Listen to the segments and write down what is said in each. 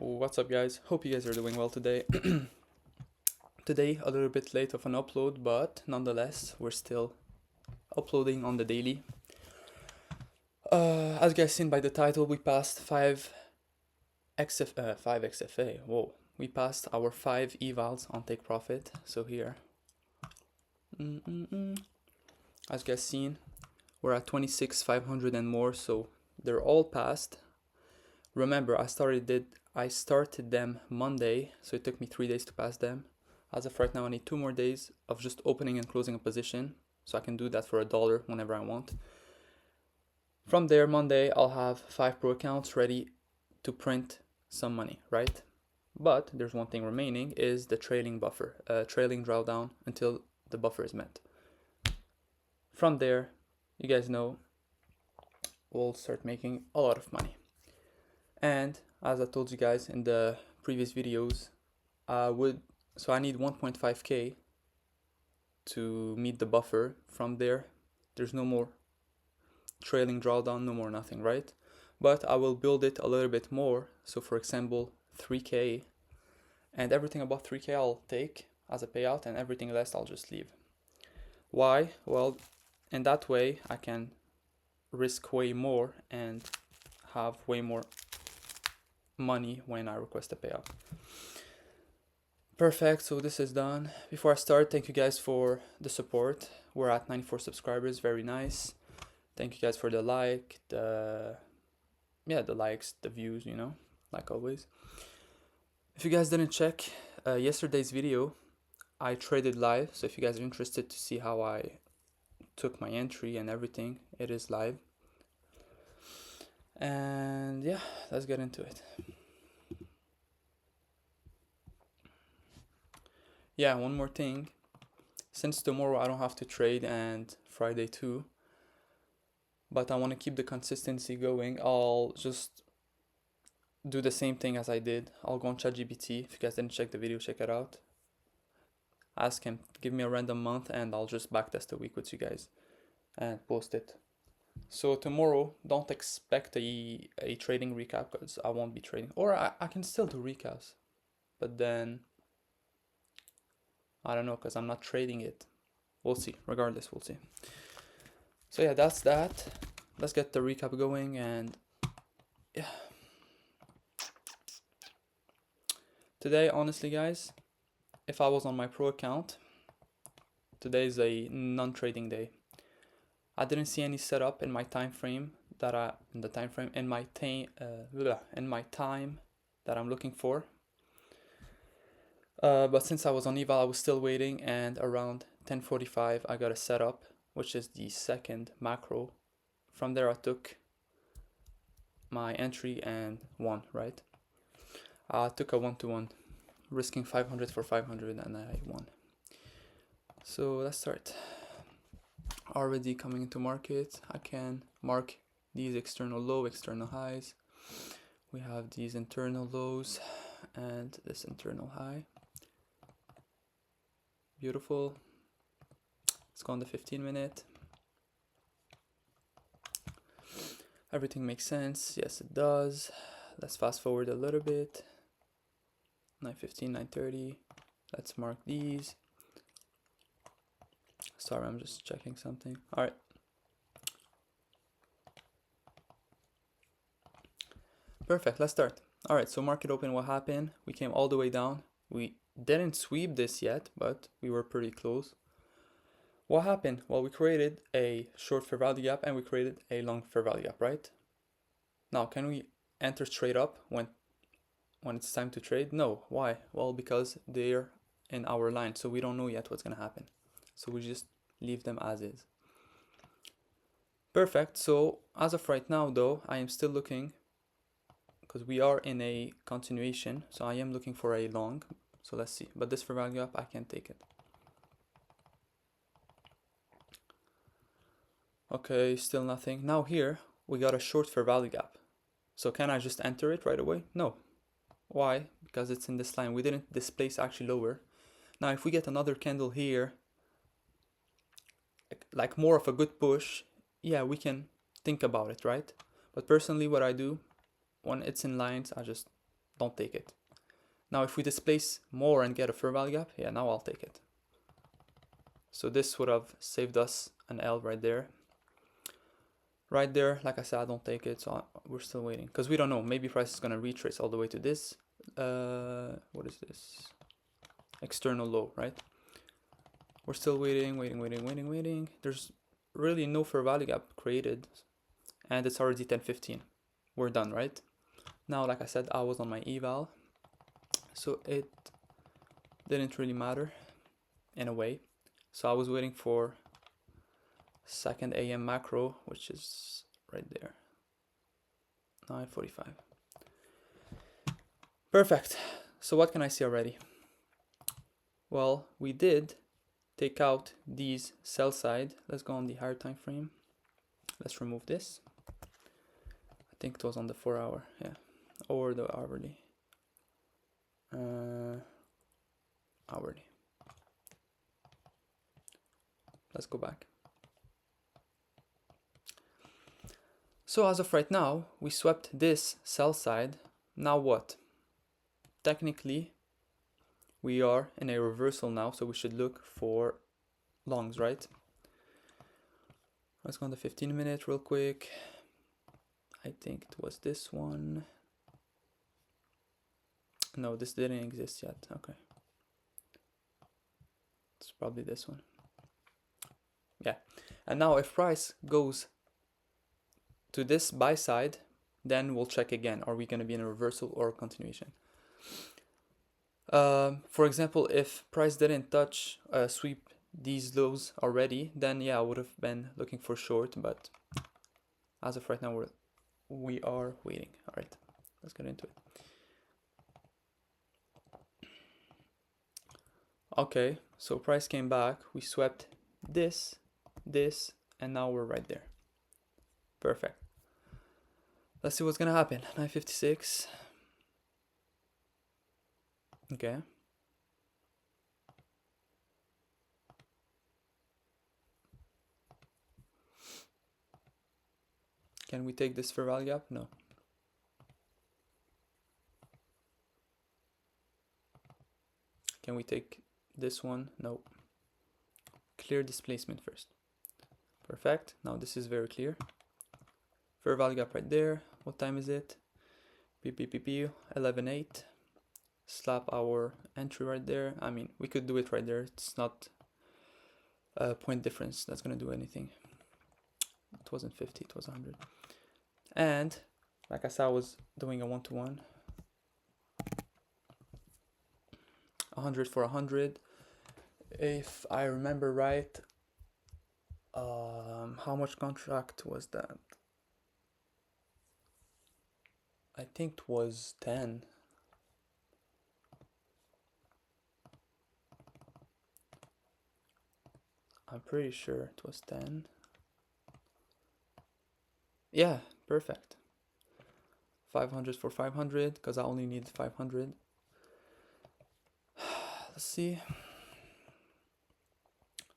What's up, guys? Hope you guys are doing well today. Today, a little bit late of an upload, but nonetheless, we're still uploading on the daily. As you guys seen by the title, we passed 5 XFA. Whoa, we passed our 5 evals on Take Profit. So here, as you guys seen, we're at 26,500 and more. So they're all passed. Remember, I started them Monday, so it took me 3 days to pass them. As of right now, I need 2 more days of just opening and closing a position, so I can do that for $1 whenever I want. From there, Monday, I'll have 5 pro accounts ready to print some money, right? But there's one thing remaining, is the trailing buffer, trailing drawdown until the buffer is met. From there, you guys know, we'll start making a lot of money. And as I told you guys in the previous videos, I need 1.5k to meet the buffer. From there, there's no more trailing drawdown, no more nothing, right? But I will build it a little bit more. So for example, 3k, and everything above 3k I'll take as a payout, and everything less I'll just leave. Why? Well, in that way I can risk way more and have way more money when I request a payout. Perfect, so this is done. Before I start, thank you guys for the support. We're at 94 subscribers, very nice. Thank you guys for the likes, the views, like always. If you guys didn't check yesterday's video, I traded live, so if you guys are interested to see how I took my entry and everything, it is live. And yeah, let's get into it. Yeah, one more thing. Since tomorrow I don't have to trade, and Friday too, but I want to keep the consistency going, I'll just do the same thing as I did. I'll go on ChatGPT. If you guys didn't check the video, check it out. Ask him, give me a random month, and I'll just backtest a week with you guys and post it. So tomorrow, don't expect a trading recap, because I won't be trading. Or I can still do recaps, but then I don't know, because I'm not trading it. We'll see. Regardless, we'll see. So yeah, that's that. Let's get the recap going, and yeah. Today, honestly, guys, if I was on my pro account, today is a non-trading day. I didn't see any setup in my time frame in my time that I'm looking for. But since I was on eval, I was still waiting, and around 10:45 I got a setup, which is the second macro. From there I took my entry and won, right? I took a 1-to-1, risking 500 for 500, and I won. So let's start. Already coming into market, I can mark these external low, external highs. We have these internal lows and this internal high. Beautiful. Let's go on the 15-minute. Everything makes sense. Yes, it does. Let's fast forward a little bit. 9:15, 9:30. Let's mark these. Sorry, I'm just checking something. All right. Perfect, let's start. All right, so market open, what happened? We came all the way down. We didn't sweep this yet, but we were pretty close. What happened? Well, we created a short fair value gap and we created a long fair value gap, right? Now, can we enter straight up when it's time to trade? No. Why? Well, because they're in our line, so we don't know yet what's gonna happen. So we just leave them as is. Perfect. So as of right now, though, I am still looking, because we are in a continuation, so I am looking for a long. So let's see. But this fair value gap, I can't take it. Okay, still nothing. Now here, we got a short fair value gap. So can I just enter it right away? No. Why? Because it's in this line. We didn't displace actually lower. Now if we get another candle here, like more of a good push, yeah, we can think about it, right? But personally, what I do when it's in lines, I just don't take it. Now if we displace more and get a fair value gap, yeah, now I'll take it. So this would have saved us an L right there. Right there, like I said, I don't take it, so we're still waiting. Because we don't know, maybe price is going to retrace all the way to this. What is this? External low, right? We're still waiting. There's really no fair value gap created. And it's already 10:15. We're done, right? Now, like I said, I was on my eval. So it didn't really matter in a way. So I was waiting for second AM macro, which is right there. 9:45. Perfect. So what can I see already? Well, we did take out these sell side. Let's go on the higher time frame. Let's remove this. I think it was on the 4 hour, yeah, or the hourly. Hourly. Let's go back. So as of right now, we swept this sell side. Now what? Technically, we are in a reversal now, so we should look for longs, right? Let's go on the 15-minute real quick. I think it was this one. No, this didn't exist yet. Okay. It's probably this one. Yeah. And now if price goes to this buy side, then we'll check again. Are we going to be in a reversal or a continuation? For example, if price didn't touch sweep these lows already, then yeah, I would have been looking for short, but as of right now, we are waiting. All right, let's get into it. Okay, so price came back. We swept this, and now we're right there. Perfect. Let's see what's gonna happen. 9:56. Okay. Can we take this fair value gap? No. Can we take this one? No. Clear displacement first. Perfect. Now this is very clear. Fair value gap right there. What time is it? 11:08. Slap our entry right there. I mean, we could do it right there. It's not a point difference that's gonna do anything. It wasn't 50, it was 100. And like I said, I was doing a 1-to-1. 100 for 100. If I remember right, how much contract was that? I think it was 10. I'm pretty sure it was 10. Yeah, perfect. 500 for 500, because I only need 500. Let's see.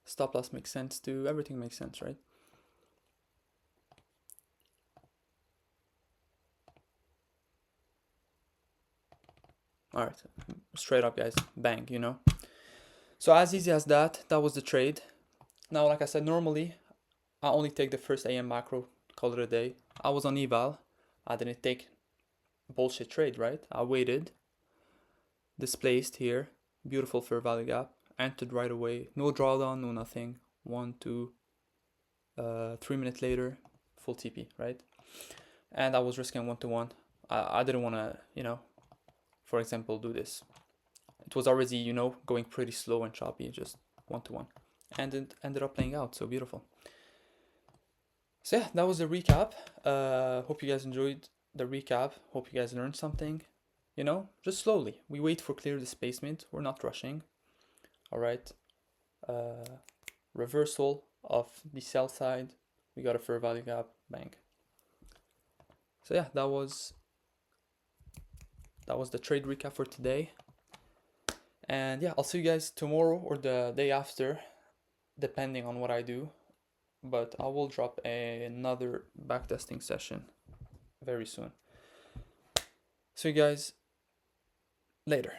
Stop loss makes sense too. Everything makes sense, right? Alright, straight up, guys. Bang, you know? So as easy as that, that was the trade. Now, like I said, normally, I only take the first AM macro, call it a day. I was on eval. I didn't take bullshit trade, right? I waited. Displaced here. Beautiful fair value gap. Entered right away. No drawdown, no nothing. 1, 2, 3 minutes later, full TP, right? And I was risking 1-to-1. I didn't want to, you know, for example, do this. It was already, you know, going pretty slow and choppy, just 1-to-1. And it ended up playing out, so beautiful. So yeah, that was the recap. Hope you guys enjoyed the recap. Hope you guys learned something. You know, just slowly. We wait for clear displacement. We're not rushing. All right. Reversal of the sell side. We got a fair value gap. Bang. So yeah, that was the trade recap for today. And yeah, I'll see you guys tomorrow or the day after, depending on what I do. But I will drop another backtesting session very soon. So you guys, Later.